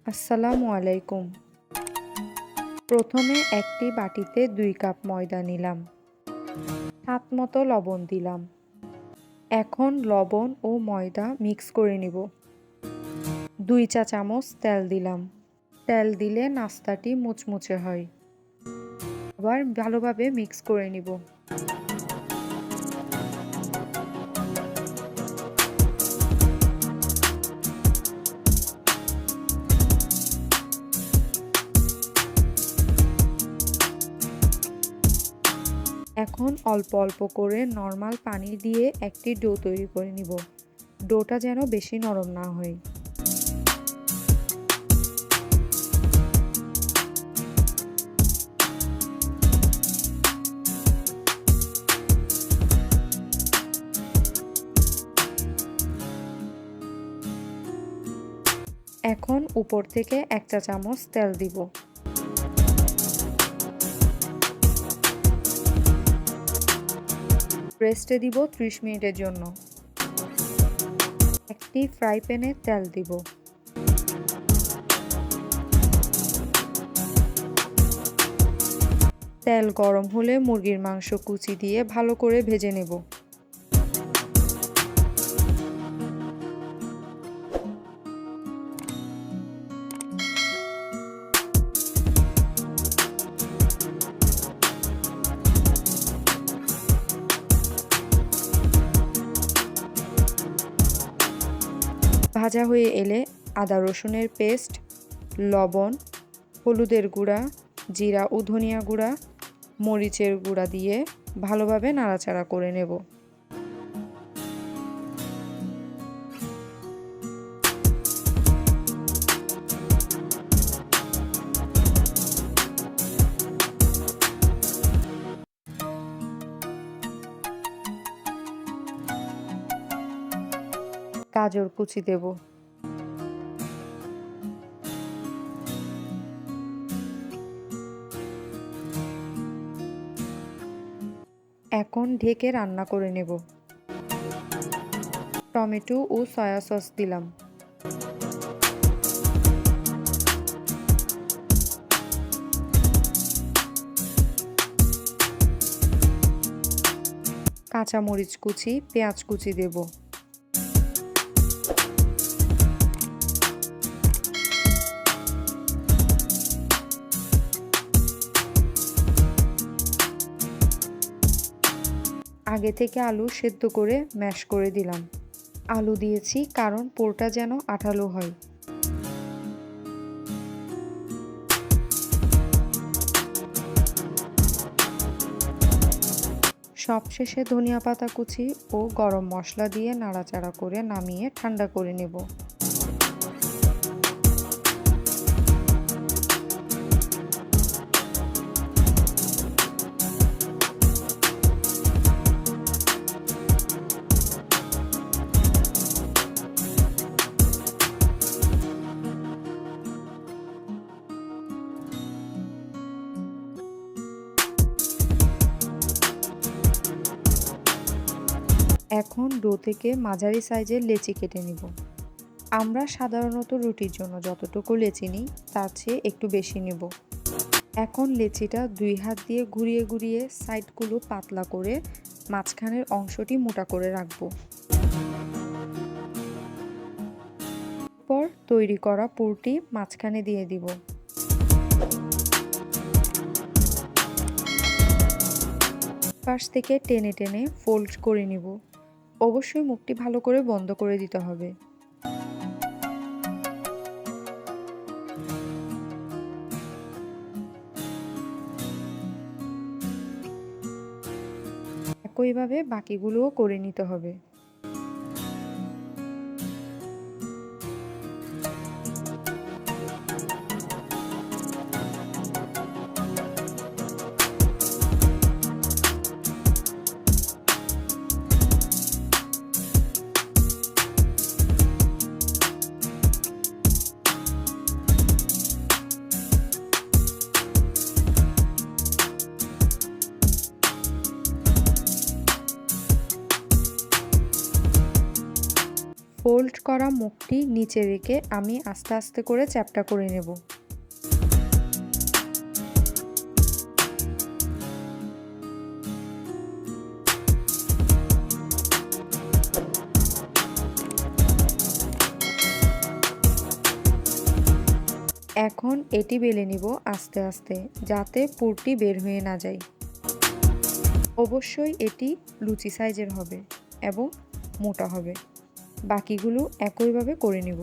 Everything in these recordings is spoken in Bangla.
আসসালামু আলাইকুম। প্রথমে একটি বাটিতে ২ কাপ ময়দা নিলাম। স্বাদমতো লবণ দিলাম। এখন লবণ ও ময়দা মিক্স করে নিব। ২ চা চামচ তেল দিলাম। তেল দিলে নাস্তাটি মুচমুচে হয়। আবার ভালোভাবে মিক্স করে নিব। এখন অল্প অল্প করে নরমাল পানি দিয়ে একটি ডো তৈরি করে নিব। ডোটা যেন বেশি নরম না হয়। এখন উপর থেকে ১ চা চামচ তেল দিব। রেস্টে দিব ৩০ মিনিটের জন্য। একটি ফ্রাই প্যানে তেল দিব। তেল গরম হলে মুরগির মাংস কুচি দিয়ে ভালো করে ভেজে নেব। ভাজা হয়ে এলে আদা রসুনের পেস্ট, লবণ, হলুদের গুঁড়া, জিরা ও ধনিয়া গুঁড়া, মরিচের গুঁড়া দিয়ে ভালোভাবে নাড়াচাড়া করে নেব। গাজর কুচি দেব। এখন ঢেকে রান্না করে নেব। টমেটো ও সয়া সস দিলাম। কাঁচামরিচ কুচি, পেঁয়াজ কুচি দেব। আগে থেকে আলু সেদ্ধ করে ম্যাশ করে দিলাম। আলু দিয়েছি কারণ পুরটা যেন আঠালো হয়। সবশেষে ধনিয়া পাতা কুচি ও গরম মশলা দিয়ে নাড়াচাড়া করে নামিয়ে ঠান্ডা করে নেব। এখন ডো থেকে মাঝারি সাইজের লেচি কেটে নিব। আমরা সাধারণত রুটির জন্য যতটুকু লেচি নিই তার চেয়ে একটু বেশি নেব। এখন লেচিটা ২ হাত দিয়ে ঘুরিয়ে ঘুরিয়ে সাইডগুলো পাতলা করে মাঝখানের অংশটি মোটা করে রাখব। এরপর তৈরি করা পুরটি মাঝখানে দিয়ে দিব। পাশ থেকে টেনে টেনে ফোল্ড করে নিব। অবশ্যই মুখটি ভালো করে বন্ধ করে দিতে হবে। একইভাবে বাকিগুলোও করে নিতে হবে। ফোল্ড করা মুখটি নিচে রেখে আমি আস্তে আস্তে করে চ্যাপ্টা করে নেব। এখন এটি বেলে নিব আস্তে আস্তে, যাতে পুরটি বের হয়ে না যায়। অবশ্যই এটি লুচি সাইজের হবে এবং মোটা হবে। বাকিগুলো একইভাবে করে নিব।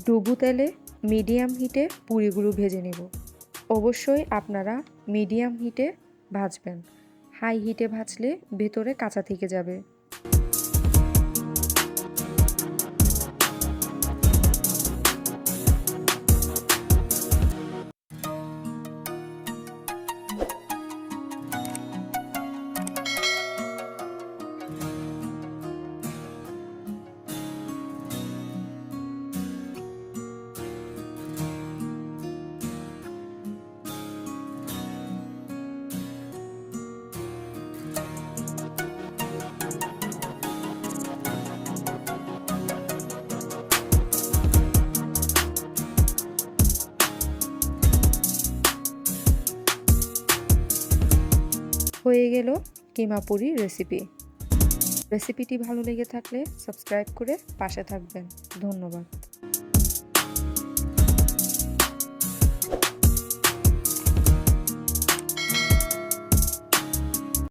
ডুবো তেলে মিডিয়াম হিটে পুরিগুলো ভেজে নেব। অবশ্যই আপনারা মিডিয়াম হিটে ভাজবেন। হাই হিটে ভাজলে ভেতরে কাঁচা থেকে যাবে। হয়ে গেল কিমা পুরি রেসিপিটি ভালো লেগে থাকলে সাবস্ক্রাইব করে পাশে থাকবেন। ধন্যবাদ।